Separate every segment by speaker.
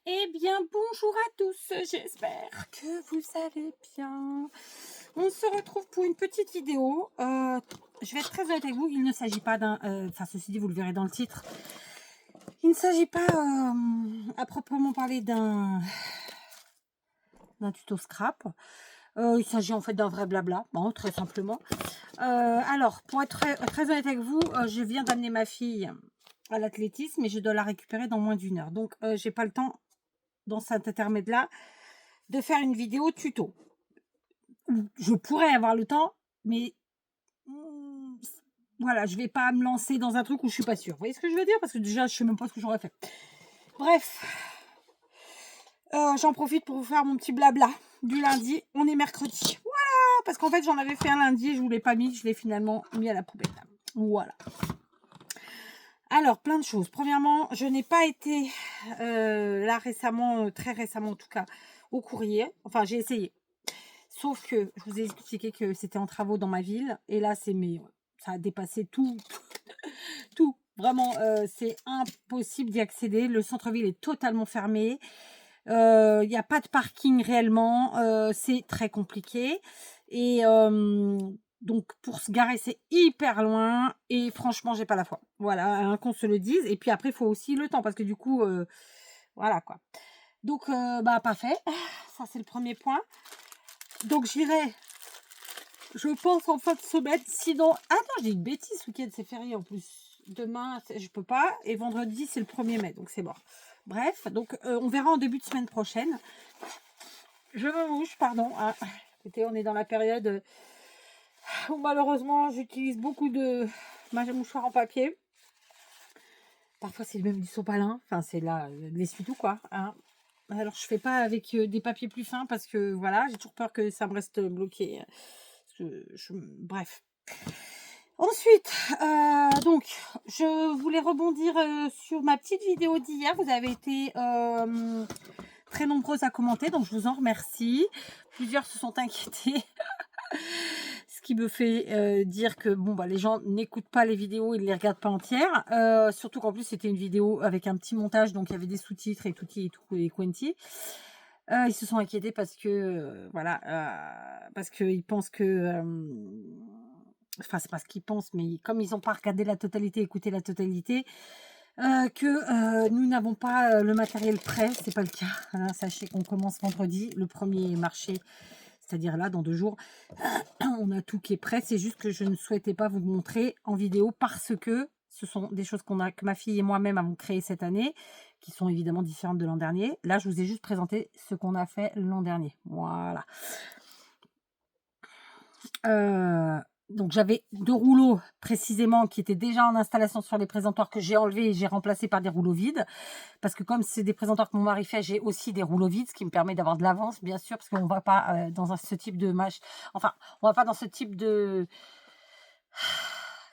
Speaker 1: Eh bien, bonjour à tous, j'espère que vous allez bien. On se retrouve pour une petite vidéo. Je vais être très honnête avec vous, il ne s'agit pas d'un... Enfin, ceci dit, vous le verrez dans le titre. Il ne s'agit pas, à proprement parler, d'un tuto scrap. Il s'agit en fait d'un vrai blabla, bon, très simplement. Alors, pour être très honnête avec vous, je viens d'amener ma fille à l'athlétisme et je dois la récupérer dans moins d'1 heure. Donc, j'ai pas le temps, dans cet intermède-là, de faire une vidéo tuto. Je pourrais avoir le temps, mais voilà, je vais pas me lancer dans un truc où je suis pas sûre. Vous voyez ce que je veux dire? Parce que déjà, je sais même pas ce que j'aurais fait. Bref, j'en profite pour vous faire mon petit blabla du lundi. On est mercredi. Voilà, parce qu'en fait, j'en avais fait un lundi et je vous l'ai pas mis. Je l'ai finalement mis à la poubelle. Voilà. Alors, plein de choses. Premièrement, je n'ai pas été là récemment, très récemment en tout cas, au courrier. Enfin, j'ai essayé. Sauf que je vous ai expliqué que c'était en travaux dans ma ville. Et là, ça a dépassé tout. Tout. Vraiment, c'est impossible d'y accéder. Le centre-ville est totalement fermé. Il n'y a pas de parking réellement. C'est très compliqué. Et donc, pour se garer, c'est hyper loin. Et franchement, j'ai pas la foi. Voilà, hein, qu'on se le dise. Et puis après, il faut aussi le temps. Parce que du coup, voilà quoi. Donc, pas fait. Ça, c'est le premier point. Donc, j'irai, je pense, en fin de semaine. Sinon, ah non, j'ai une bêtise. Ce week-end, c'est férié en plus. Demain, je peux pas. Et vendredi, c'est le 1er mai. Donc, c'est mort. Bref, donc, on verra en début de semaine prochaine. Je me mouche, pardon. Hein. Écoutez, on est dans la période où malheureusement, j'utilise beaucoup de mouchoirs en papier. Parfois, c'est même du sopalin. Enfin, c'est là, de l'essuie-tout, quoi. Hein. Alors, je fais pas avec des papiers plus fins parce que, voilà, j'ai toujours peur que ça me reste bloqué. Bref. Ensuite, donc, je voulais rebondir sur ma petite vidéo d'hier. Vous avez été très nombreuses à commenter, donc je vous en remercie. Plusieurs se sont inquiétés. Ce qui me fait dire que bon, les gens n'écoutent pas les vidéos, ils ne les regardent pas entières. Surtout qu'en plus, c'était une vidéo avec un petit montage, donc il y avait des sous-titres et tutti et tout et quanti. Ils se sont inquiétés parce que, voilà, parce qu'ils pensent que... Enfin, c'est pas ce qu'ils pensent, mais comme ils n'ont pas regardé la totalité, écouté la totalité, que nous n'avons pas le matériel prêt. C'est pas le cas. Hein. Sachez qu'on commence vendredi, le premier marché, c'est-à-dire là, dans 2 jours. On a tout qui est prêt. C'est juste que je ne souhaitais pas vous le montrer en vidéo parce que ce sont des choses que ma fille et moi-même avons créées cette année, qui sont évidemment différentes de l'an dernier. Là, je vous ai juste présenté ce qu'on a fait l'an dernier. Voilà. Donc j'avais 2 rouleaux précisément qui étaient déjà en installation sur les présentoirs que j'ai enlevés et j'ai remplacé par des rouleaux vides. Parce que comme c'est des présentoirs que mon mari fait, j'ai aussi des rouleaux vides, ce qui me permet d'avoir de l'avance, bien sûr, parce qu'on ne va pas dans ce type de enfin, on va pas dans ce type de...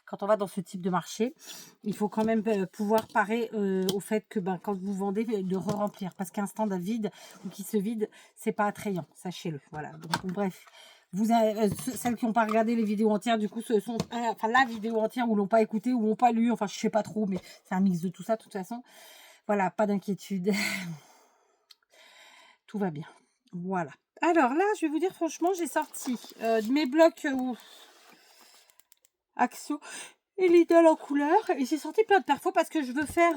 Speaker 1: Quand on va dans ce type de marché, il faut quand même pouvoir parer au fait que quand vous vendez, de re-remplir. Parce qu'un stand à vide ou qui se vide, c'est pas attrayant, sachez-le. Voilà. Donc, bref. Vous avez, celles qui n'ont pas regardé les vidéos entières, du coup, ce sont la vidéo entière ou l'ont pas écouté ou l'ont pas lu. Enfin, je sais pas trop, mais c'est un mix de tout ça, de toute façon. Voilà, pas d'inquiétude. Tout va bien. Voilà. Alors là, je vais vous dire franchement, j'ai sorti de mes blocs Axo et Lidl en couleur. Et j'ai sorti plein de perfos parce que je veux faire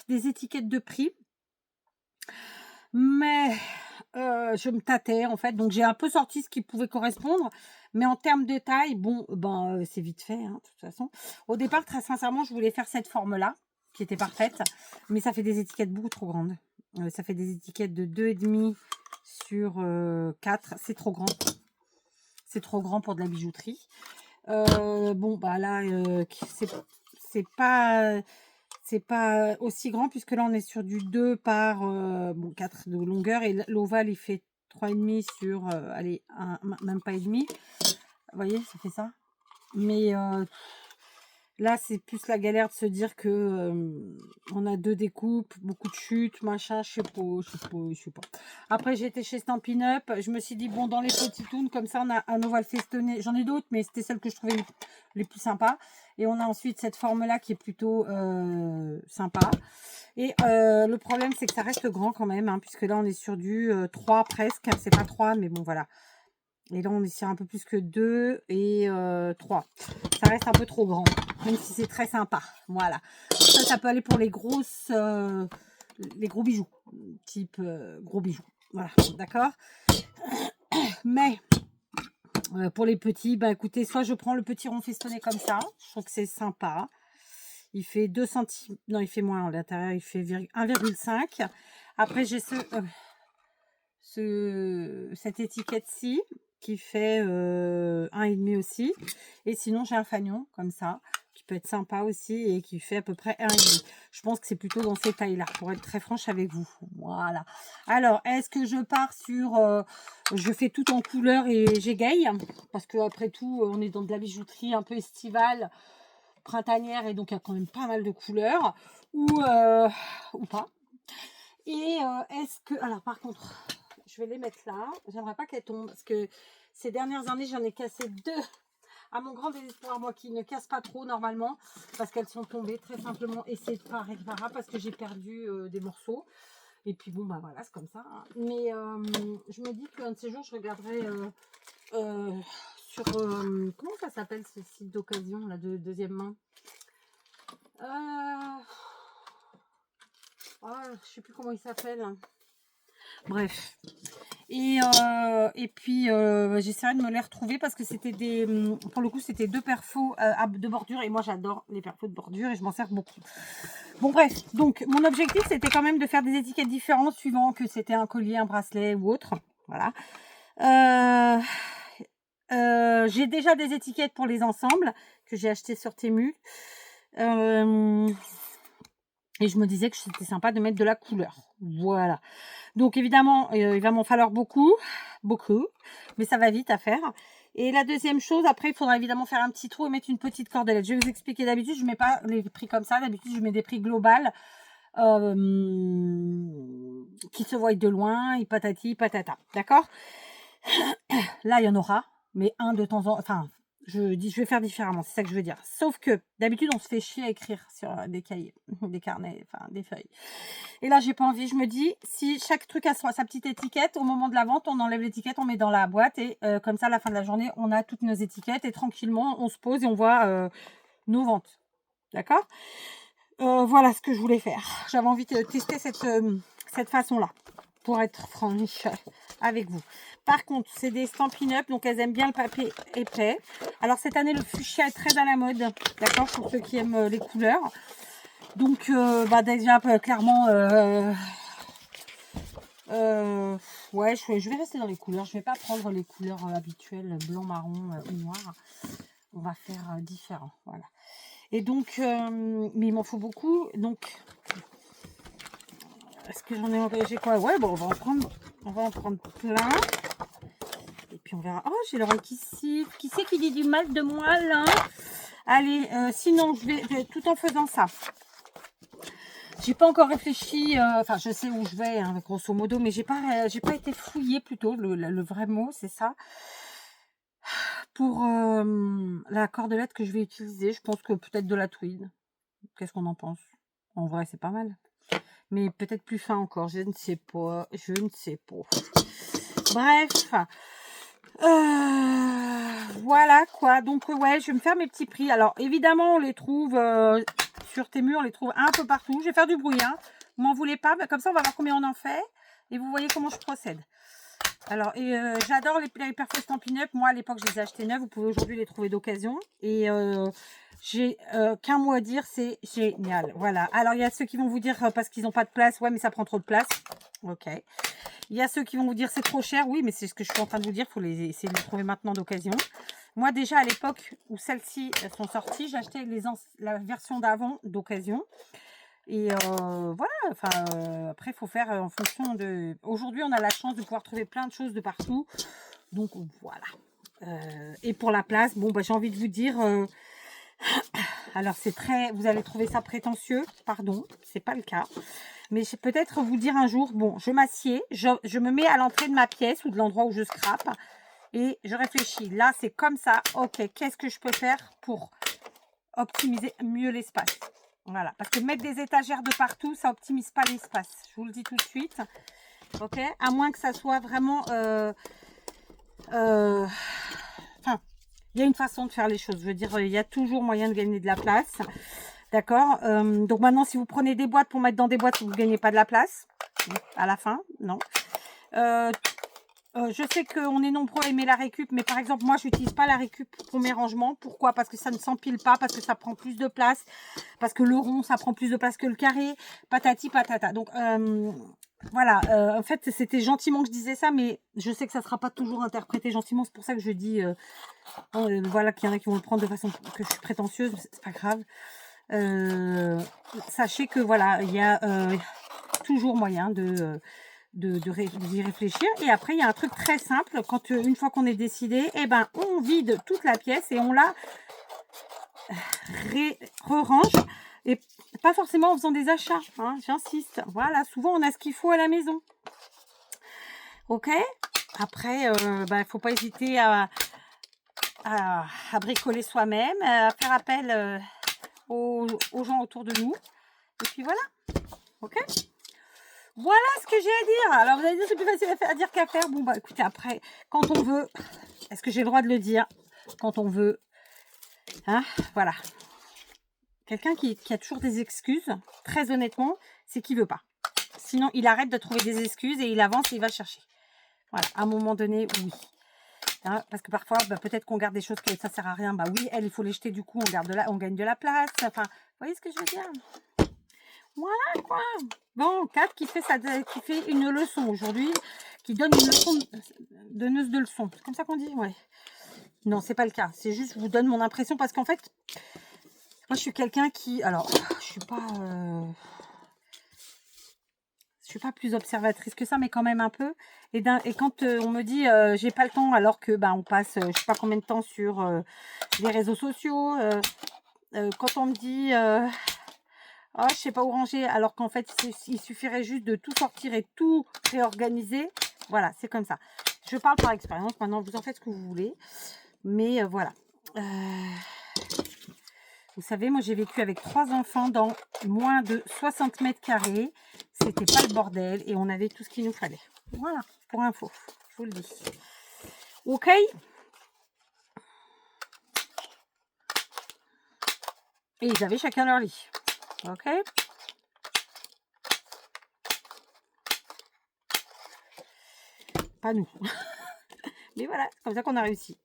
Speaker 1: des étiquettes de prix. Mais je me tâtais en fait. Donc j'ai un peu sorti ce qui pouvait correspondre. Mais en termes de taille, bon, c'est vite fait, hein, de toute façon. Au départ, très sincèrement, je voulais faire cette forme-là, qui était parfaite. Mais ça fait des étiquettes beaucoup trop grandes. Ça fait des étiquettes de 2,5 sur 4. C'est trop grand. C'est trop grand pour de la bijouterie. Bon, là, c'est pas aussi grand puisque là, on est sur du 2 par 4 de longueur et l'ovale, il fait 3,5 sur, allez, même pas et demi. Vous voyez, ça fait ça. Mais Là, c'est plus la galère de se dire que on a 2 découpes, beaucoup de chutes, machin, je sais pas, je sais pas, je sais pas. Après, j'étais chez Stampin' Up, je me suis dit, bon, dans les petits toons, comme ça, on va le festonner. J'en ai d'autres, mais c'était celles que je trouvais les plus sympas. Et on a ensuite cette forme-là qui est plutôt sympa. Et le problème, c'est que ça reste grand quand même, hein, puisque là, on est sur du 3 presque. C'est pas 3, mais bon, voilà. Et là, on est sur un peu plus que 2 et 3. Ça reste un peu trop grand, même si c'est très sympa. Voilà. Ça peut aller pour les grosses, les gros bijoux, type gros bijoux. Voilà, d'accord. Mais pour les petits, bah écoutez, soit je prends le petit rond festonné comme ça. Je trouve que c'est sympa. Il fait 2 cm. Non, il fait moins à l'intérieur. Il fait 1,5. Après, j'ai cette étiquette-ci qui fait 1,5 aussi. Et sinon, j'ai un fanion comme ça, qui peut être sympa aussi et qui fait à peu près 1,5. Je pense que c'est plutôt dans ces tailles-là, pour être très franche avec vous. Voilà. Alors, est-ce que je pars sur... je fais tout en couleur et j'égaye, parce que après tout, on est dans de la bijouterie un peu estivale, printanière, et donc il y a quand même pas mal de couleurs, ou pas. Et est-ce que... Alors, par contre... Je vais les mettre là. J'aimerais pas qu'elles tombent parce que ces dernières années, j'en ai cassé 2. À mon grand désespoir, moi qui ne casse pas trop normalement, parce qu'elles sont tombées très simplement et c'est pas réparable parce que j'ai perdu des morceaux. Et puis bon, bah voilà, c'est comme ça, hein. Mais je me dis qu'un de ces jours, je regarderai sur... comment ça s'appelle ce site d'occasion, là, de deuxième main, je sais plus comment il s'appelle. Bref. Et puis j'essaierai de me les retrouver parce que c'était des, pour le coup c'était 2 perfos de bordure et moi j'adore les perfos de bordure et je m'en sers beaucoup. Bon bref, donc mon objectif c'était quand même de faire des étiquettes différentes suivant que c'était un collier, un bracelet ou autre. Voilà. J'ai déjà des étiquettes pour les ensembles que j'ai acheté sur Temu. Et je me disais que c'était sympa de mettre de la couleur. Voilà. Donc évidemment, il va m'en falloir beaucoup, mais ça va vite à faire. Et la deuxième chose, après, il faudra évidemment faire un petit trou et mettre une petite cordelette. Je vais vous expliquer. D'habitude, je ne mets pas les prix comme ça. D'habitude, je mets des prix globales qui se voient de loin, et patati, patata. D'accord? Là, il y en aura, mais un de temps en temps. Enfin, je vais faire différemment, c'est ça que je veux dire. Sauf que d'habitude, on se fait chier à écrire sur des cahiers, des carnets, enfin des feuilles. Et là, j'ai pas envie. Je me dis, si chaque truc a sa petite étiquette, au moment de la vente, on enlève l'étiquette, on met dans la boîte et comme ça, à la fin de la journée, on a toutes nos étiquettes et tranquillement, on se pose et on voit nos ventes. D'accord? Voilà ce que je voulais faire. J'avais envie de tester cette façon-là, pour être franche avec vous. Par contre, c'est des Stampin' Up, donc elles aiment bien le papier épais. Alors cette année, le fuchsia est très à la mode, d'accord, pour ceux qui aiment les couleurs. Donc, déjà, clairement, ouais, je vais rester dans les couleurs. Je vais pas prendre les couleurs habituelles, blanc, marron ou noir. On va faire différent, voilà. Et donc, mais il m'en faut beaucoup, donc... Est-ce que j'en ai engagé quoi? Ouais, bon, on va en prendre plein. Et puis on verra. Oh, j'ai l'oreille qui siffle. Qui c'est qui dit du mal de moi là? Allez, sinon je vais tout en faisant ça. J'ai pas encore réfléchi. Enfin, je sais où je vais, hein, grosso modo, mais j'ai pas été fouillée plutôt. Le vrai mot, c'est ça. Pour la cordelette que je vais utiliser, je pense que peut-être de la tweed. Qu'est-ce qu'on en pense? En vrai, c'est pas mal. Mais peut-être plus fin encore, je ne sais pas, Bref, voilà quoi. Donc ouais, je vais me faire mes petits prix. Alors évidemment, on les trouve sur Temu, on les trouve un peu partout. Je vais faire du bruit, hein. Vous m'en voulez pas, mais comme ça on va voir combien on en fait et vous voyez comment je procède. Alors, j'adore les perfos Stampin' Up. Moi, à l'époque, je les ai achetés neufs. Vous pouvez aujourd'hui les trouver d'occasion. Et j'ai qu'un mot à dire, c'est génial. Voilà. Alors, il y a ceux qui vont vous dire parce qu'ils n'ont pas de place. Ouais, mais ça prend trop de place. Ok. Il y a ceux qui vont vous dire c'est trop cher. Oui, mais c'est ce que je suis en train de vous dire. Il faut les essayer de les trouver maintenant d'occasion. Moi, déjà, à l'époque où celles-ci sont sorties, j'achetais la version d'avant d'occasion. Et voilà, enfin, après, il faut faire en fonction de... Aujourd'hui, on a la chance de pouvoir trouver plein de choses de partout. Donc, voilà. Et pour la place, bon, bah, j'ai envie de vous dire... Alors c'est très, vous allez trouver ça prétentieux, pardon, c'est pas le cas. Mais je vais peut-être vous dire un jour, bon, je m'assieds, je me mets à l'entrée de ma pièce ou de l'endroit où je scrape et je réfléchis. Là, c'est comme ça, ok, qu'est-ce que je peux faire pour optimiser mieux l'espace? Voilà, parce que mettre des étagères de partout, ça optimise pas l'espace. Je vous le dis tout de suite, ok? À moins que ça soit vraiment... Enfin, il y a une façon de faire les choses. Je veux dire, il y a toujours moyen de gagner de la place. D'accord. Donc maintenant, si vous prenez des boîtes pour mettre dans des boîtes, vous ne gagnez pas de la place. À la fin, non. Je sais qu'on est nombreux à aimer la récup, mais par exemple, moi, je n'utilise pas la récup pour mes rangements. Pourquoi? Parce que ça ne s'empile pas, parce que ça prend plus de place, parce que le rond, ça prend plus de place que le carré, patati patata. Donc, voilà. En fait, c'était gentiment que je disais ça, mais je sais que ça ne sera pas toujours interprété gentiment. C'est pour ça que je dis, voilà, qu'il y en a qui vont le prendre de façon que je suis prétentieuse, c'est pas grave. Sachez que voilà, il y a toujours moyen d'y réfléchir. Et après, il y a un truc très simple. Quand une fois qu'on est décidé, eh ben, on vide toute la pièce et on la re-range. Et pas forcément en faisant des achats, hein, j'insiste. Voilà, souvent on a ce qu'il faut à la maison. Ok. Après, il faut pas hésiter à bricoler soi-même, à faire appel aux gens autour de nous. Et puis voilà. Ok. Voilà ce que j'ai à dire. Alors vous allez dire c'est plus facile à dire qu'à faire. Bon bah écoutez, après, quand on veut, est-ce que j'ai le droit de le dire? Quand on veut, hein, voilà. Quelqu'un qui a toujours des excuses, très honnêtement, c'est qu'il veut pas. Sinon, il arrête de trouver des excuses et il avance et il va chercher. Voilà, à un moment donné, oui. Hein, parce que parfois, peut-être qu'on garde des choses que ça sert à rien. Bah oui, il faut les jeter du coup, on gagne de la place. Enfin, vous voyez ce que je veux dire? Voilà quoi. Bon, Kat qui fait une leçon aujourd'hui, qui donne une leçon, donneuse de leçons. C'est comme ça qu'on dit? Ouais. Non, c'est pas le cas. C'est juste, je vous donne mon impression parce qu'en fait, moi je suis quelqu'un qui, alors, je suis pas plus observatrice que ça, mais quand même un peu. Et quand on me dit j'ai pas le temps, alors que on passe, je sais pas combien de temps sur les réseaux sociaux. Quand on me dit oh, je sais pas où ranger, alors qu'en fait il suffirait juste de tout sortir et tout réorganiser. Voilà, c'est comme ça. Je parle par expérience. Maintenant, vous en faites ce que vous voulez, mais voilà. Vous savez, moi j'ai vécu avec 3 enfants dans moins de 60 mètres carrés. C'était pas le bordel et on avait tout ce qu'il nous fallait. Voilà, pour info, je vous le dis. Ok. Et ils avaient chacun leur lit. Ok. Pas nous. Mais voilà, c'est comme ça qu'on a réussi.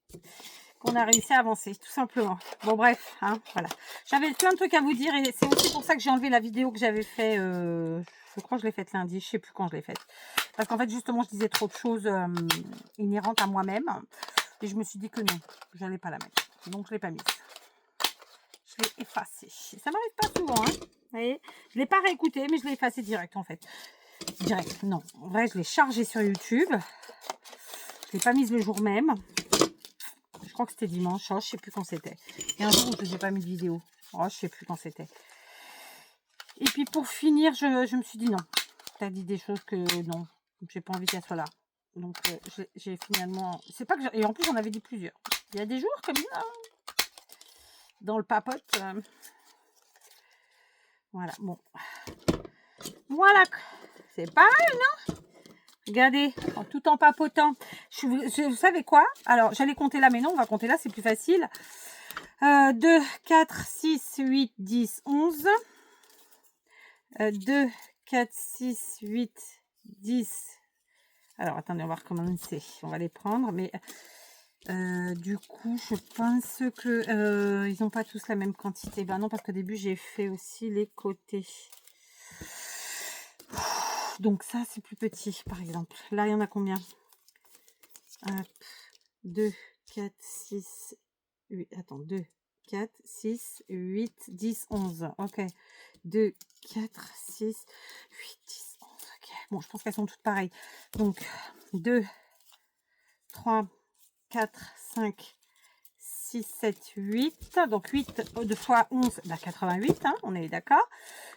Speaker 1: Qu'on a réussi à avancer, tout simplement. Bon, bref, hein, voilà. J'avais plein de trucs à vous dire et c'est aussi pour ça que j'ai enlevé la vidéo que j'avais fait. Je crois que je l'ai faite lundi, je sais plus quand je l'ai faite. Parce qu'en fait, justement, je disais trop de choses inhérentes à moi-même. Et je me suis dit que non, je n'allais pas la mettre. Donc, je ne l'ai pas mise. Je l'ai effacée. Ça m'arrive pas souvent, hein. Vous voyez, je ne l'ai pas réécoutée, mais je l'ai effacée direct, en fait. Direct, non. En vrai, je l'ai chargée sur YouTube. Je ne l'ai pas mise le jour même. Je crois que c'était dimanche, oh, je ne sais plus quand c'était. Et un jour où je n'ai pas mis de vidéo. Oh, je ne sais plus quand c'était. Et puis pour finir, je me suis dit non. Tu as dit des choses que non, j'ai pas envie qu'elle soit là. Donc j'ai finalement... C'est pas que et en plus j'en avais dit plusieurs. Il y a des jours comme ça. Dans le papote. Voilà, bon. Voilà. C'est pas mal, non? Regardez, tout en papotant. Vous savez quoi? Alors, j'allais compter là, mais non, on va compter là, c'est plus facile. 2, 4, 6, 8, 10, 11. 2, 4, 6, 8, 10. Alors, attendez, on va recommencer. On va les prendre, mais du coup, je pense que ils n'ont pas tous la même quantité. Ben non, parce qu'au début, j'ai fait aussi les côtés. Donc ça, c'est plus petit, par exemple. Là, il y en a combien? 2, 4, 6, 8. Attends, 2, 4, 6, 8, 10, 11. Ok. 2, 4, 6, 8, 10, 11. Ok. Bon, je pense qu'elles sont toutes pareilles. Donc, 2, 3, 4, 5, 6, 7, 8. Donc 8 fois 11, bah 88, hein, on est d'accord.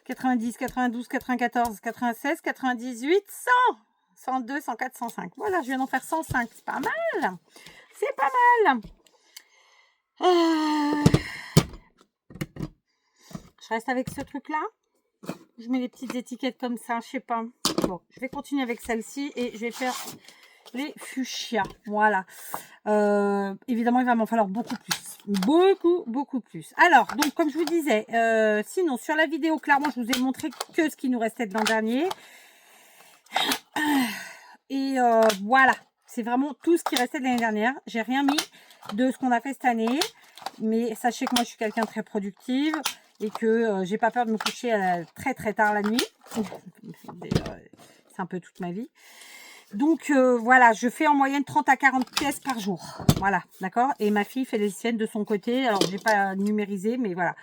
Speaker 1: 90, 92, 94, 96, 98, 100. 102, 104, 105. Voilà, je viens d'en faire 105. C'est pas mal. C'est pas mal. Je reste avec ce truc-là. Je mets les petites étiquettes comme ça, je sais pas. Bon, je vais continuer avec celle-ci et je vais faire les fuchsia. Voilà. Évidemment, il va m'en falloir beaucoup plus. Beaucoup plus. Alors, donc, comme je vous disais, sinon, sur la vidéo, clairement, je vous ai montré que ce qui nous restait de l'an dernier. Et voilà. C'est vraiment tout ce qui restait de l'année dernière. J'ai rien mis de ce qu'on a fait cette année. Mais sachez que moi, je suis quelqu'un de très productive et que j'ai pas peur de me coucher très tard la nuit. C'est un peu toute ma vie. Donc voilà, je fais en moyenne 30 à 40 pièces par jour. Voilà, d'accord. Et ma fille fait les siennes de son côté. Alors, j'ai pas numérisé, mais voilà.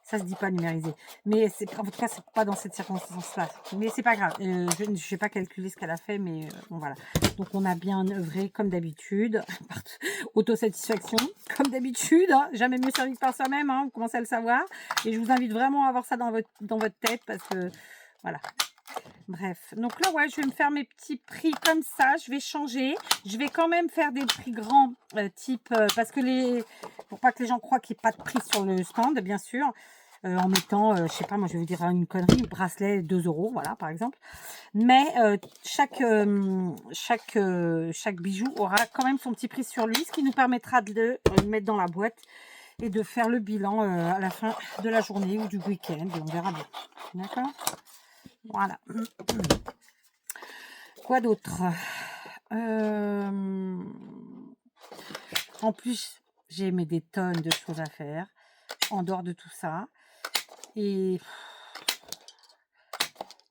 Speaker 1: Ça se dit pas numériser. Mais en tout cas, c'est pas dans cette circonstance-là. Mais c'est pas grave. Je n'ai pas calculé ce qu'elle a fait, mais bon, voilà. Donc, on a bien œuvré comme d'habitude. Autosatisfaction, comme d'habitude. Hein. Jamais mieux servi que par soi-même. Hein. Vous commencez à le savoir. Et je vous invite vraiment à avoir ça dans votre tête parce que, voilà. Bref, donc là, ouais, je vais me faire mes petits prix comme ça. Je vais changer. Je vais quand même faire des prix grands, parce que pour pas que les gens croient qu'il n'y ait pas de prix sur le stand, bien sûr. En mettant, je sais pas, moi je vais vous dire une connerie, bracelet 2 €, voilà, par exemple. Mais chaque bijou aura quand même son petit prix sur lui, ce qui nous permettra de le mettre dans la boîte et de faire le bilan à la fin de la journée ou du week-end. On verra bien. D'accord ? Voilà. Quoi d'autre? En plus, j'ai mis des tonnes de choses à faire en dehors de tout ça. Et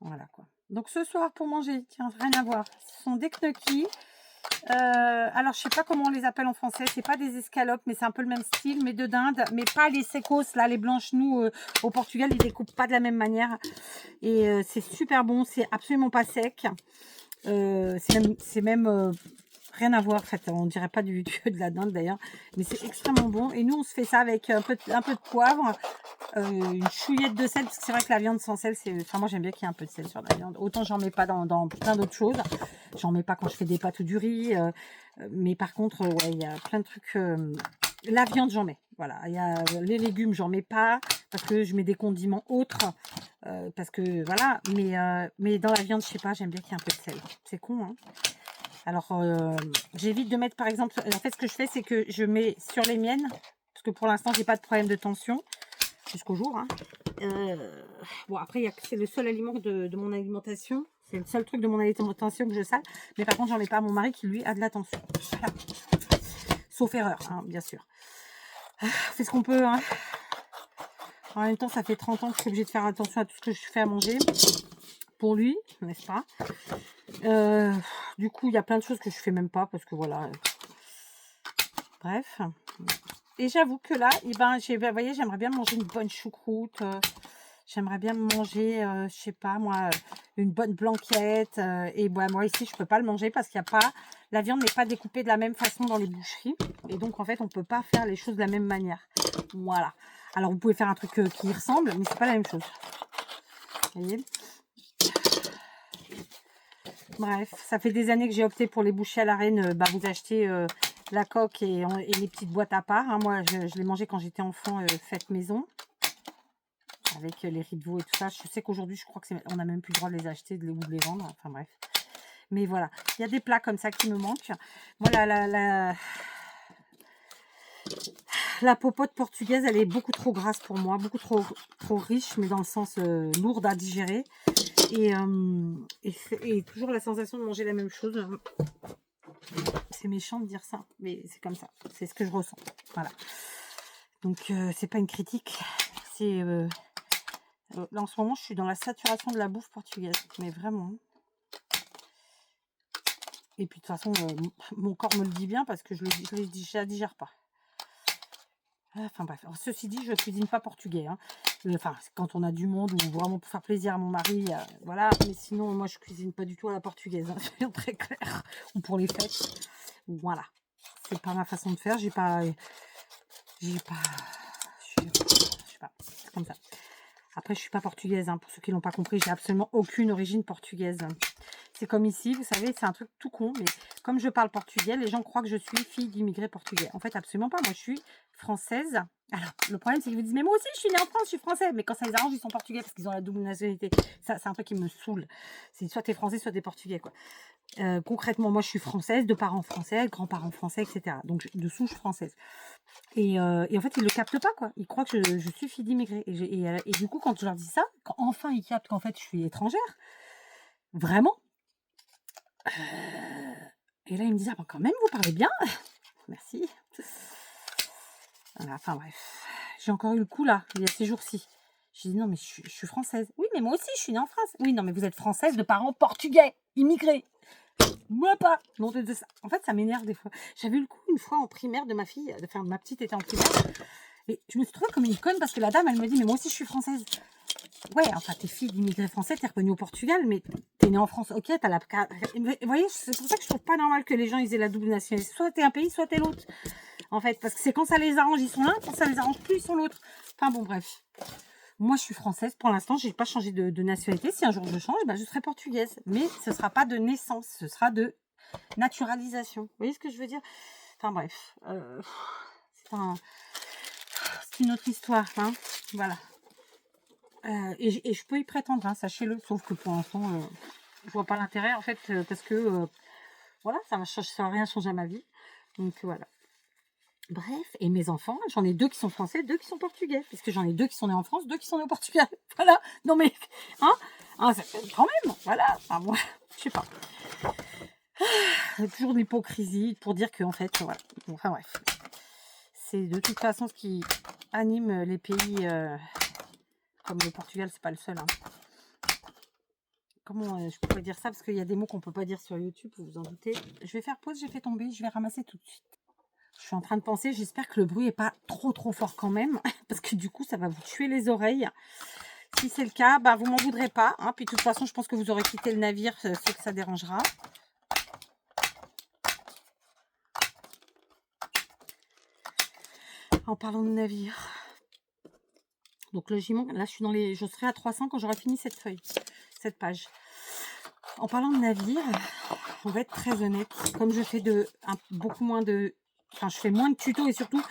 Speaker 1: voilà quoi. Donc ce soir pour manger, tiens, rien à voir. Ce sont des gnocchis. Alors je sais pas comment on les appelle en français. C'est pas des escalopes, mais c'est un peu le même style, mais de dinde, mais pas les secos là, les blanches. Nous au Portugal, ils découpent pas de la même manière. Et c'est super bon. C'est absolument pas sec. C'est même rien à voir en fait, on dirait pas de la dinde d'ailleurs, mais c'est extrêmement bon. Et nous on se fait ça avec un peu de poivre, une chouillette de sel, parce que c'est vrai que la viande sans sel, enfin moi j'aime bien qu'il y ait un peu de sel sur la viande. Autant j'en mets pas dans plein d'autres choses, j'en mets pas quand je fais des pâtes ou du riz, mais par contre ouais, il y a plein de trucs. La viande j'en mets, voilà. Il y a les légumes j'en mets pas parce que je mets des condiments autres, parce que voilà. Mais dans la viande je sais pas, j'aime bien qu'il y ait un peu de sel. C'est con hein. Alors, j'évite de mettre, par exemple, en fait, ce que je fais, c'est que je mets sur les miennes, parce que pour l'instant, j'ai pas de problème de tension, jusqu'au jour. Hein. Bon, après, c'est le seul aliment de mon alimentation, c'est le seul truc de mon alimentation que je sale, mais par contre, j'en mets pas à mon mari qui, lui, a de la tension. Voilà. Sauf erreur, hein, bien sûr. On fait ce qu'on peut. Hein. En même temps, ça fait 30 ans que je suis obligée de faire attention à tout ce que je fais à manger. Pour lui, n'est-ce pas? Du coup, il y a plein de choses que je fais même pas parce que voilà. Bref. Et j'avoue que là, eh ben, vous voyez, j'aimerais bien manger une bonne choucroute. J'aimerais bien manger, je sais pas moi, une bonne blanquette. Et bah, moi ici, je peux pas le manger parce qu'il y a pas, la viande n'est pas découpée de la même façon dans les boucheries. Et donc en fait, on peut pas faire les choses de la même manière. Voilà. Alors vous pouvez faire un truc qui y ressemble, mais c'est pas la même chose. Vous voyez? Bref, ça fait des années que j'ai opté pour les bouchées à l'arène. Bah, vous achetez la coque et les petites boîtes à part. Hein. Moi, je les mangeais quand j'étais enfant, faites maison. Avec les riz de veau et tout ça. Je sais qu'aujourd'hui, je crois qu'on n'a même plus le droit de les acheter ou de les vendre. Enfin bref. Mais voilà, il y a des plats comme ça qui me manquent. Moi, la popote portugaise, elle est beaucoup trop grasse pour moi. Beaucoup trop riche, mais dans le sens lourde à digérer. Et toujours la sensation de manger la même chose. C'est méchant de dire ça, mais c'est comme ça. C'est ce que je ressens. Voilà. Donc, c'est pas une critique. C'est... là, en ce moment, je suis dans la saturation de la bouffe portugaise. Mais vraiment. Et puis, de toute façon, mon corps me le dit bien parce que je la digère pas. Enfin bref, alors, ceci dit, je ne cuisine pas portugais. Hein. Enfin, c'est quand on a du monde ou vraiment pour faire plaisir à mon mari, voilà. Mais sinon, moi, je cuisine pas du tout à la portugaise, hein, soyons très clair. Ou pour les fêtes. Voilà. C'est pas ma façon de faire. J'ai pas. J'ai pas... Je sais pas, c'est comme ça. Après, je suis pas portugaise, hein, pour ceux qui l'ont pas compris, j'ai absolument aucune origine portugaise. C'est comme ici, vous savez, c'est un truc tout con, mais comme je parle portugais, les gens croient que je suis fille d'immigrés portugais. En fait, absolument pas. Moi, je suis française. Alors, le problème, c'est qu'ils vous disent, mais moi aussi, je suis née en France, je suis française. Mais quand ça les arrange, ils sont portugais parce qu'ils ont la double nationalité. Ça, c'est un truc qui me saoule. C'est soit t'es français, soit t'es portugais, quoi. Concrètement, moi, je suis française, de parents français, grands-parents français, etc. Donc, de souche française. Et en fait, ils le captent pas, quoi. Ils croient que je suis fille d'immigrés. Et du coup, quand je leur dis ça, quand enfin ils captent qu'en fait, je suis étrangère, vraiment. Et là, ils me disent, ah, bah, quand même, vous parlez bien. Merci. Voilà, enfin, bref. J'ai encore eu le coup, là, il y a ces jours-ci. J'ai dit, non, mais je suis française. Oui, mais moi aussi, je suis née en France. Oui, non, mais vous êtes française de parents portugais, immigrés. Moi pas. Non, ça. En fait, ça m'énerve des fois. J'avais eu le coup une fois en primaire de ma fille, enfin, ma petite était en primaire. Et je me suis trouvée comme une conne parce que la dame, elle me dit, mais moi aussi, je suis française. Ouais, enfin, t'es fille d'immigrés français, t'es reconnue au Portugal, mais t'es née en France. Ok, t'as la... Vous voyez, c'est pour ça que je trouve pas normal que les gens ils aient la double nationalité. Soit t'es un pays, soit t'es l'autre. En fait, parce que c'est quand ça les arrange, ils sont l'un, quand ça les arrange plus, ils sont l'autre. Enfin bon, bref. Moi, je suis française. Pour l'instant, j'ai pas changé de nationalité. Si un jour je change, ben, je serai portugaise. Mais ce sera pas de naissance, ce sera de naturalisation. Vous voyez ce que je veux dire? Enfin bref. C'est une autre histoire, hein. Voilà. Et je peux y prétendre, hein, sachez-le. Sauf que pour l'instant, je vois pas l'intérêt, en fait, parce que, voilà, ça va rien changer à ma vie. Donc, voilà. Bref, et mes enfants, j'en ai 2 qui sont français, 2 qui sont portugais. Puisque j'en ai 2 qui sont nés en France, 2 qui sont nés au Portugal. Voilà. Non, mais, hein, ça fait quand même, voilà. Enfin, moi, je sais pas. Toujours de l'hypocrisie pour dire qu'en fait, voilà. Enfin, bref. C'est de toute façon ce qui anime les pays... comme le Portugal, c'est pas le seul. Hein. Comment je pourrais dire ça? Parce qu'il y a des mots qu'on peut pas dire sur YouTube, vous vous en doutez. Je vais faire pause, j'ai fait tomber, je vais ramasser tout de suite. Je suis en train de penser, j'espère que le bruit est pas trop fort quand même. Parce que du coup, ça va vous tuer les oreilles. Si c'est le cas, bah, vous m'en voudrez pas. Hein. Puis de toute façon, je pense que vous aurez quitté le navire, ce que ça dérangera. En parlant de navire. Donc logiquement, là, je serai à 300 quand j'aurai fini cette feuille, cette page. En parlant de navire, on va être très honnête. Comme je fais beaucoup moins de... Enfin, je fais moins de tutos et surtout,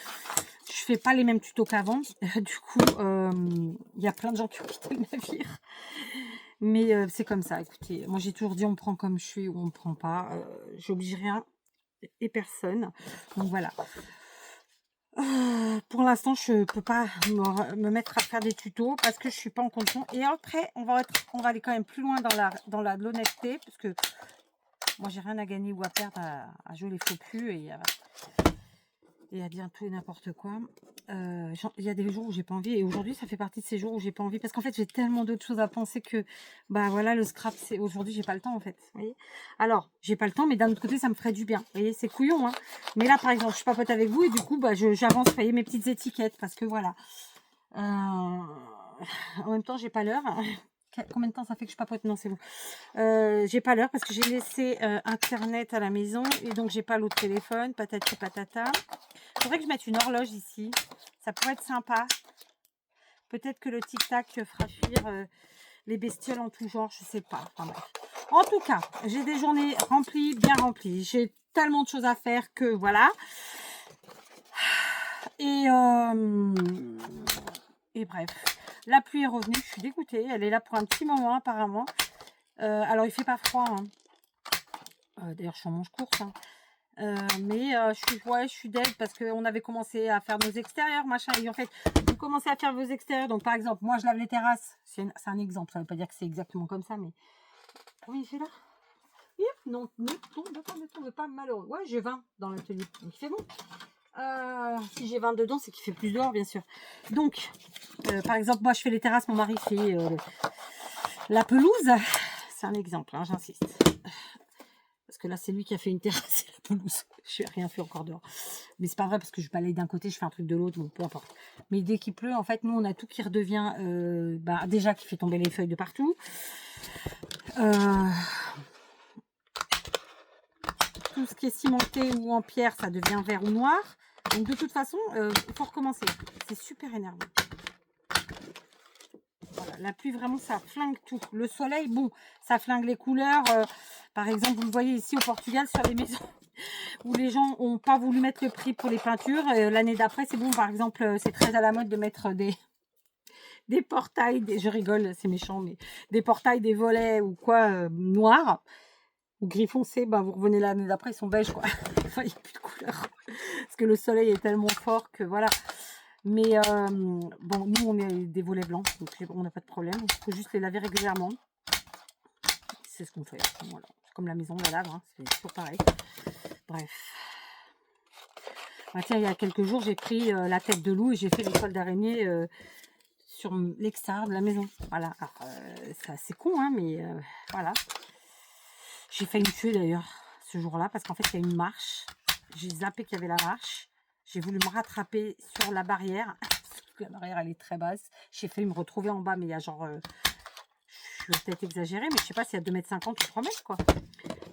Speaker 1: je fais pas les mêmes tutos qu'avant. Du coup, il y a plein de gens qui ont quitté le navire. Mais c'est comme ça, écoutez. Moi, j'ai toujours dit, on me prend comme je suis ou on me prend pas. J'oblige rien et personne. Donc, voilà. Pour l'instant, je peux pas me mettre à faire des tutos parce que je suis pas en condition. Et après, on va aller quand même plus loin dans l'honnêteté parce que moi, j'ai rien à gagner ou à perdre à jouer les faux culs et à dire tout et n'importe quoi. Il y a des jours où j'ai pas envie et aujourd'hui, ça fait partie de ces jours où j'ai pas envie parce qu'en fait, j'ai tellement d'autres choses à penser que bah voilà, le scrap, c'est aujourd'hui, j'ai pas le temps en fait. Vous voyez, alors, j'ai pas le temps, mais d'un autre côté, ça me ferait du bien. Vous voyez, c'est couillon, hein. Mais là, par exemple, je papote avec vous et du coup, bah, j'avance, vous voyez, mes petites étiquettes parce que voilà. En même temps, j'ai pas l'heure. Combien de temps ça fait que je papote? Non, c'est bon. J'ai pas l'heure parce que j'ai laissé internet à la maison et donc j'ai pas l'autre téléphone, patati patata. Il faudrait que je mette une horloge ici. Ça pourrait être sympa. Peut-être que le tic-tac fera fuir les bestioles en tout genre, je sais pas. Enfin, bref. En tout cas, j'ai des journées remplies, bien remplies. J'ai tellement de choses à faire que voilà. Et bref. La pluie est revenue, je suis dégoûtée. Elle est là pour un petit moment apparemment. Alors il fait pas froid. Hein. D'ailleurs je suis en manche courte. Hein. Mais je suis dead parce qu'on avait commencé à faire nos extérieurs, machin. Et en fait, vous commencez à faire vos extérieurs. Donc par exemple, moi je lave les terrasses. C'est un exemple. Ça ne veut pas dire que c'est exactement comme ça, mais... Combien il fait là? Non, ne tombe pas malheureux. Ouais, j'ai 20 dans l'atelier. Donc il fait bon. Si j'ai 20 dedans, c'est qu'il fait plus dehors, bien sûr. Donc, par exemple, moi, je fais les terrasses, mon mari fait la pelouse. C'est un exemple, hein, j'insiste. Parce que là, c'est lui qui a fait une terrasse et la pelouse. Je n'ai rien fait encore dehors. Mais c'est pas vrai, parce que je balaye d'un côté, je fais un truc de l'autre, bon, peu importe. Mais dès qu'il pleut, en fait, nous, on a tout qui redevient... déjà, qui fait tomber les feuilles de partout. Tout ce qui est cimenté ou en pierre, ça devient vert ou noir. Donc de toute façon, il faut recommencer. C'est super énervant. Voilà, la pluie, vraiment, ça flingue tout. Le soleil, bon, ça flingue les couleurs. Par exemple, vous le voyez ici au Portugal, sur les maisons où les gens n'ont pas voulu mettre le prix pour les peintures. L'année d'après, c'est bon. Par exemple, c'est très à la mode de mettre des portails, je rigole, c'est méchant, mais des portails, des volets ou quoi, noirs ou gris foncé. Bah, vous revenez l'année d'après, ils sont beiges, quoi. Enfin, il n'y a plus de couleur. Parce que le soleil est tellement fort que voilà. Mais bon, nous, on est des volets blancs, donc on n'a pas de problème. Il faut juste les laver régulièrement. C'est ce qu'on fait. Voilà. Comme la maison, on la lave, hein. C'est toujours pareil. Bref. Ah, tiens, il y a quelques jours, j'ai pris la tête de loup et j'ai fait l'étoile d'araignée sur l'extérieur de la maison. Voilà. C'est assez con, hein, mais voilà. J'ai failli me tuer d'ailleurs ce jour-là parce qu'en fait, il y a une marche. J'ai zappé qu'il y avait la marche. J'ai voulu me rattraper sur la barrière. La barrière, elle est très basse. J'ai failli me retrouver en bas, mais il y a genre... je vais peut-être exagérer, mais je sais pas s'il y a 2,50 m ou 3 mètres, quoi.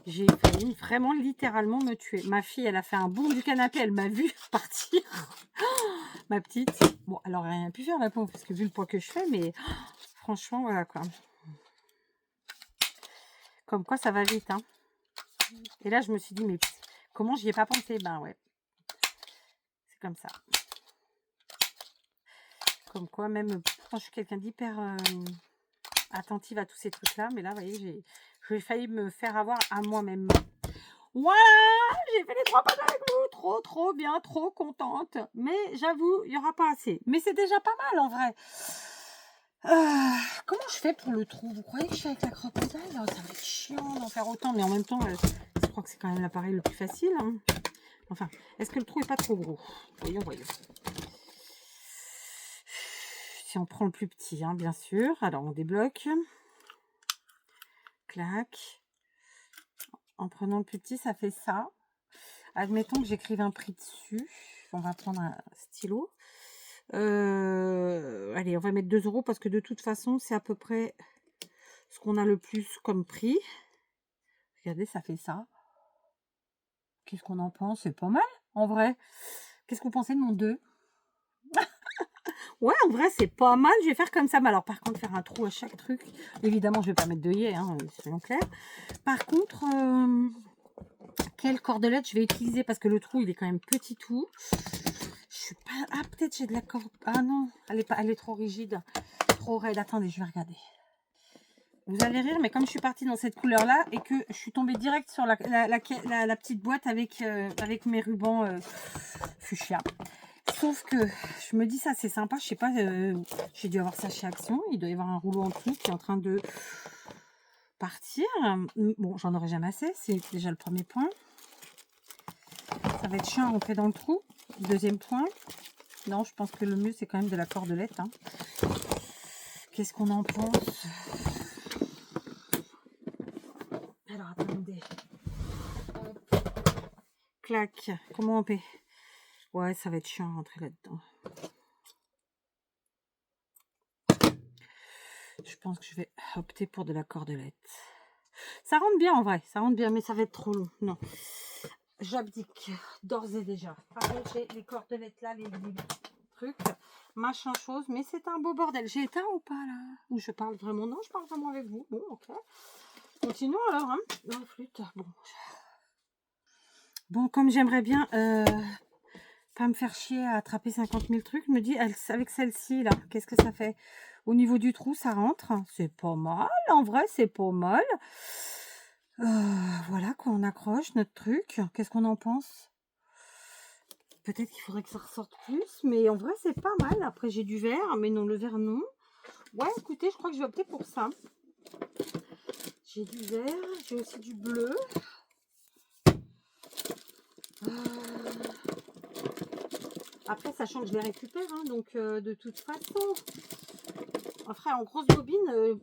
Speaker 1: J'ai failli vraiment littéralement me tuer. Ma fille, elle a fait un bond du canapé, elle m'a vu partir. Ma petite. Bon, elle aurait rien pu faire, la pauvre, parce que vu le poids que je fais, mais franchement, voilà, quoi. Comme quoi, ça va vite, hein. Et là, je me suis dit, mais comment j'y ai pas pensé? Ben ouais. C'est comme ça. Comme quoi, même, je suis quelqu'un d'hyper attentive à tous ces trucs-là. Mais là, vous voyez, j'ai failli me faire avoir à moi-même. Voilà, j'ai fait les 3 pages avec vous. Trop bien, trop contente. Mais j'avoue, il n'y aura pas assez. Mais c'est déjà pas mal, en vrai. Comment je fais pour le trou? Vous croyez que je fais avec la crocodile? Ça va être chiant d'en faire autant. Mais en même temps, je crois que c'est quand même l'appareil le plus facile, hein. Enfin, est-ce que le trou est pas trop gros? Voyons. Si on prend le plus petit, hein, bien sûr. Alors, on débloque. Clac. En prenant le plus petit, ça fait ça. Admettons que j'écrive un prix dessus. On va prendre un stylo. Allez, on va mettre 2 € parce que de toute façon, c'est à peu près ce qu'on a le plus comme prix. Regardez, ça fait ça. Qu'est-ce qu'on en pense? C'est pas mal, en vrai. Qu'est-ce que vous pensez de mon 2? Ouais, en vrai, c'est pas mal. Je vais faire comme ça. Mais alors, par contre, faire un trou à chaque truc. Évidemment, je vais pas mettre d'œillet, hein, soyons clairs. Par contre, quelle cordelette je vais utiliser? Parce que le trou, il est quand même petit tout. Je suis pas... Ah, peut-être j'ai de la corde... Ah non, elle est trop rigide. Trop raide. Attendez, je vais regarder. Vous allez rire, mais comme je suis partie dans cette couleur-là et que je suis tombée direct sur la petite boîte avec mes rubans fuchsia. Sauf que je me dis ça, c'est sympa. Je sais pas, j'ai dû avoir ça chez Action. Il doit y avoir un rouleau en dessous qui est en train de partir. Bon, j'en aurai jamais assez. C'est déjà le premier point. Ça va être chiant à rentrer dans le trou. Deuxième point. Non, je pense que le mieux, c'est quand même de la cordelette, hein. Qu'est-ce qu'on en pense? Alors, attendez. Clac. Comment on fait? Ouais, ça va être chiant à rentrer là-dedans. Je pense que je vais opter pour de la cordelette. Ça rentre bien en vrai, ça rentre bien, mais ça va être trop long. Non, j'abdique d'ores et déjà. Par contre, j'ai les cordelettes là, les trucs, machin chose, mais c'est un beau bordel. J'ai éteint ou pas là? Ou je parle vraiment? Non, je parle vraiment avec vous. Bon, ok. Continuons alors, hein. Dans la flûte. Bon, comme j'aimerais bien pas me faire chier à attraper 50 000 trucs, je me dis, avec celle-ci là, qu'est-ce que ça fait? Au niveau du trou, ça rentre. C'est pas mal, en vrai, c'est pas mal. Voilà, quoi, on accroche notre truc. Qu'est-ce qu'on en pense? Peut-être qu'il faudrait que ça ressorte plus, mais en vrai, c'est pas mal. Après, j'ai du vert, mais non, le vert, non. Ouais, écoutez, je crois que je vais opter pour ça. J'ai du vert, j'ai aussi du bleu. Après, sachant que je les récupère, hein, donc de toute façon, on fera en grosse bobine.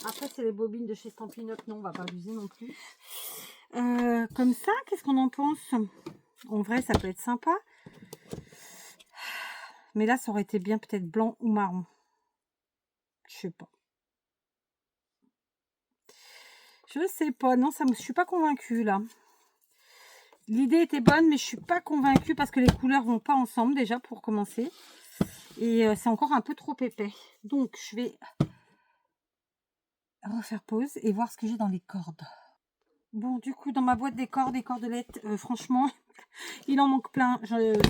Speaker 1: Après, c'est les bobines de chez Stampin' Up. Non, on va pas abuser non plus. Comme ça, qu'est-ce qu'on en pense? En vrai, ça peut être sympa. Mais là, ça aurait été bien peut-être blanc ou marron. Je sais pas. Je sais pas, non, je suis pas convaincue là. L'idée était bonne, mais je suis pas convaincue parce que les couleurs vont pas ensemble déjà pour commencer. Et c'est encore un peu trop épais. Donc je vais refaire pause et voir ce que j'ai dans les cordes. Bon, du coup, dans ma boîte des cordelettes, franchement, il en manque plein,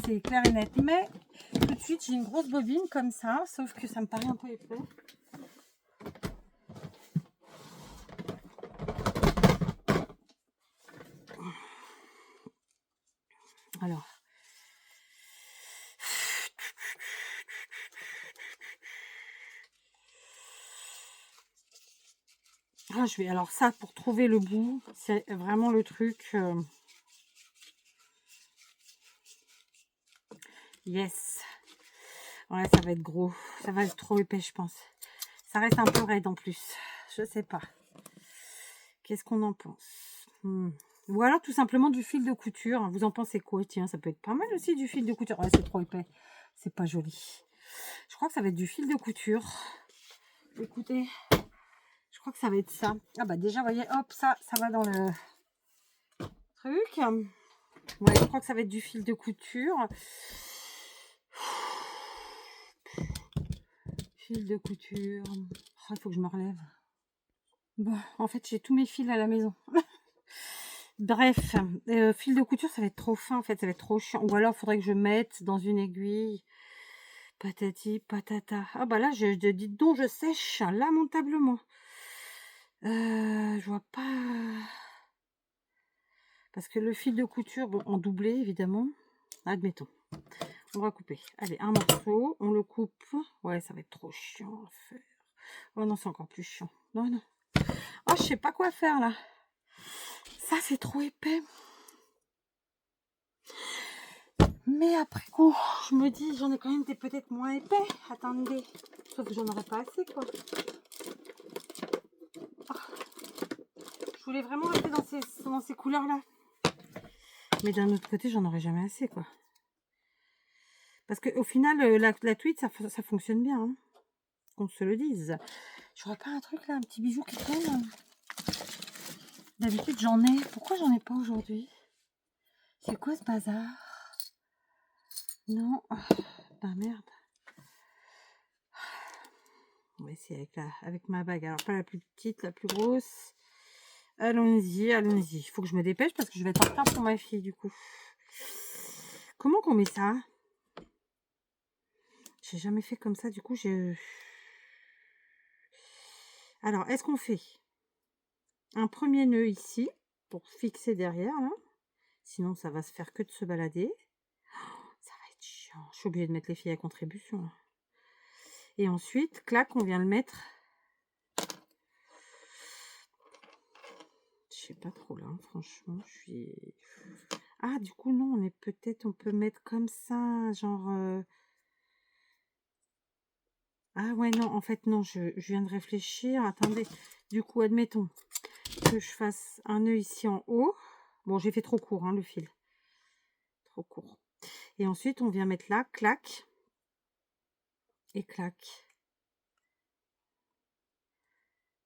Speaker 1: c'est clair et net. Mais tout de suite, j'ai une grosse bobine comme ça, sauf que ça me paraît un peu épais. Alors. Ah, alors ça, pour trouver le bout, c'est vraiment le truc. Yes. Ouais, ça va être gros. Ça va être trop épais, je pense. Ça reste un peu raide en plus. Je sais pas. Qu'est-ce qu'on en pense? Ou alors tout simplement du fil de couture. Vous en pensez quoi? Tiens, ça peut être pas mal aussi du fil de couture. Ouais, c'est trop épais. C'est pas joli. Je crois que ça va être du fil de couture. Écoutez, je crois que ça va être ça. Ah bah déjà, vous voyez, hop, ça va dans le truc. Ouais, je crois que ça va être du fil de couture. Fil de couture. Oh, il faut que je me relève. Bon, en fait, j'ai tous mes fils à la maison. Bref, fil de couture, ça va être trop fin, en fait, ça va être trop chiant. Ou alors, il faudrait que je mette dans une aiguille. Patati, patata. Ah bah là, dites donc, je sèche lamentablement. Je vois pas... Parce que le fil de couture, bon, en doublé, évidemment. Admettons. On va couper. Allez, un morceau, on le coupe. Ouais, ça va être trop chiant à faire. Oh non, c'est encore plus chiant. Non, non. Oh, je sais pas quoi faire là. Ça, c'est trop épais. Mais après coup, je me dis, j'en ai quand même des peut-être moins épais. Attendez. Sauf que j'en aurais pas assez, quoi. Oh. Je voulais vraiment rester dans ces couleurs-là. Mais d'un autre côté, j'en aurais jamais assez, quoi. Parce qu'au final, la tweed, ça fonctionne bien. Hein. Qu'on se le dise. J'aurais pas un truc là, un petit bijou qui traîne. D'habitude, j'en ai. Pourquoi j'en ai pas aujourd'hui? C'est quoi ce bazar? Non. Ben merde. On va essayer avec ma bague. Alors, pas la plus petite, la plus grosse. Allons-y, allons-y. Il faut que je me dépêche parce que je vais être en retard pour ma fille, du coup. Comment qu'on met ça? J'ai jamais fait comme ça, du coup, Alors, est-ce qu'on fait un premier nœud ici pour fixer derrière, là? Sinon, ça va se faire que de se balader. Oh, ça va être chiant. Je suis obligée de mettre les filles à contribution, là. Et ensuite, clac, on vient le mettre. Je sais pas trop là, franchement, je suis... Ah, du coup, non, on peut mettre comme ça, genre... Ah ouais, non, en fait, non, je viens de réfléchir. Attendez, du coup, admettons que je fasse un nœud ici en haut. Bon, j'ai fait trop court, hein, le fil. Trop court. Et ensuite, on vient mettre là, clac. Et clac.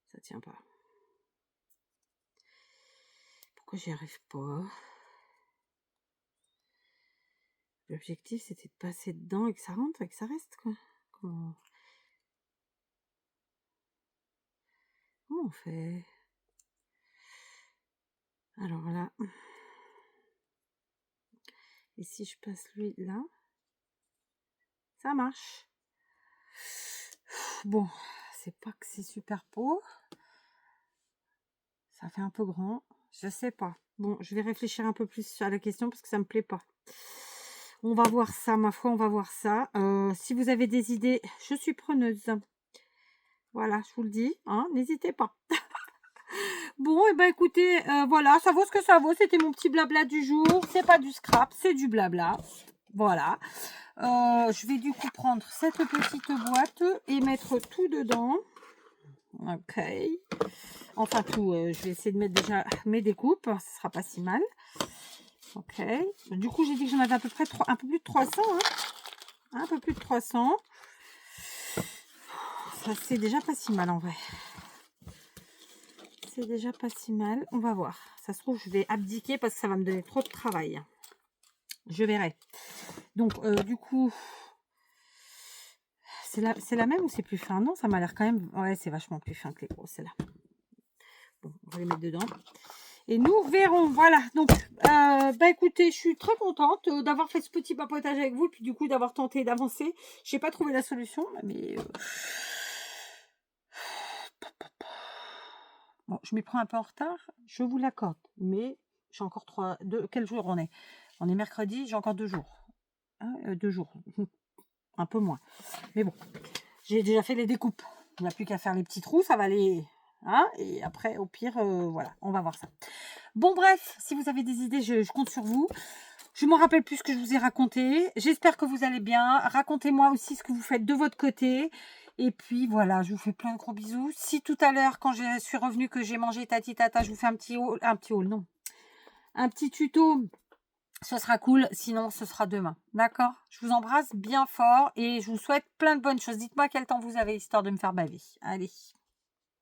Speaker 1: Ça tient pas. Pourquoi j'y arrive pas? L'objectif, c'était de passer dedans et que ça rentre et que ça reste, quoi. Comment on fait? Alors là. Et si je passe lui là, ça marche. Bon, c'est pas que c'est super beau. Ça fait un peu grand. Je sais pas. Bon, je vais réfléchir un peu plus à la question parce que ça me plaît pas. On va voir ça, ma foi, on va voir ça. Si vous avez des idées, je suis preneuse. Voilà, je vous le dis, hein, n'hésitez pas. Bon, et ben écoutez, voilà, ça vaut ce que ça vaut. C'était mon petit blabla du jour. C'est pas du scrap, c'est du blabla. Voilà. Je vais du coup prendre cette petite boîte et mettre tout dedans. Ok. Enfin tout, je vais essayer de mettre déjà mes découpes. Ce sera pas si mal. Ok. Du coup, j'ai dit que j'en avais à peu près un peu plus de 300. Hein. Un peu plus de 300. Ça, c'est déjà pas si mal en vrai. c'est déjà pas si mal. On va voir. Ça se trouve, je vais abdiquer parce que ça va me donner trop de travail. Je verrai. Donc, du coup, c'est la même ou c'est plus fin? Non, ça m'a l'air quand même... Ouais, c'est vachement plus fin que les gros, celle-là. Bon, on va les mettre dedans. Et nous verrons. Voilà. Donc, bah écoutez, je suis très contente d'avoir fait ce petit papotage avec vous. Puis du coup, d'avoir tenté d'avancer. Je n'ai pas trouvé la solution. Mais... Bon, je m'y prends un peu en retard. Je vous l'accorde. Mais j'ai encore 3... Quel jour on est? On est mercredi. J'ai encore 2 jours. Hein, 2 jours. Un peu moins. Mais bon. J'ai déjà fait les découpes. Il n'y a plus qu'à faire les petits trous. Ça va aller... Hein, et après, au pire, voilà, on va voir ça. Bon, bref, si vous avez des idées, je compte sur vous. Je ne me rappelle plus ce que je vous ai raconté. J'espère que vous allez bien. Racontez-moi aussi ce que vous faites de votre côté. Et puis, voilà, je vous fais plein de gros bisous. Si tout à l'heure, quand je suis revenue, que j'ai mangé tati tata, je vous fais un petit haul, non. Un petit tuto, ce sera cool. Sinon, ce sera demain. D'accord? Je vous embrasse bien fort et je vous souhaite plein de bonnes choses. Dites-moi quel temps vous avez, histoire de me faire baver. Allez.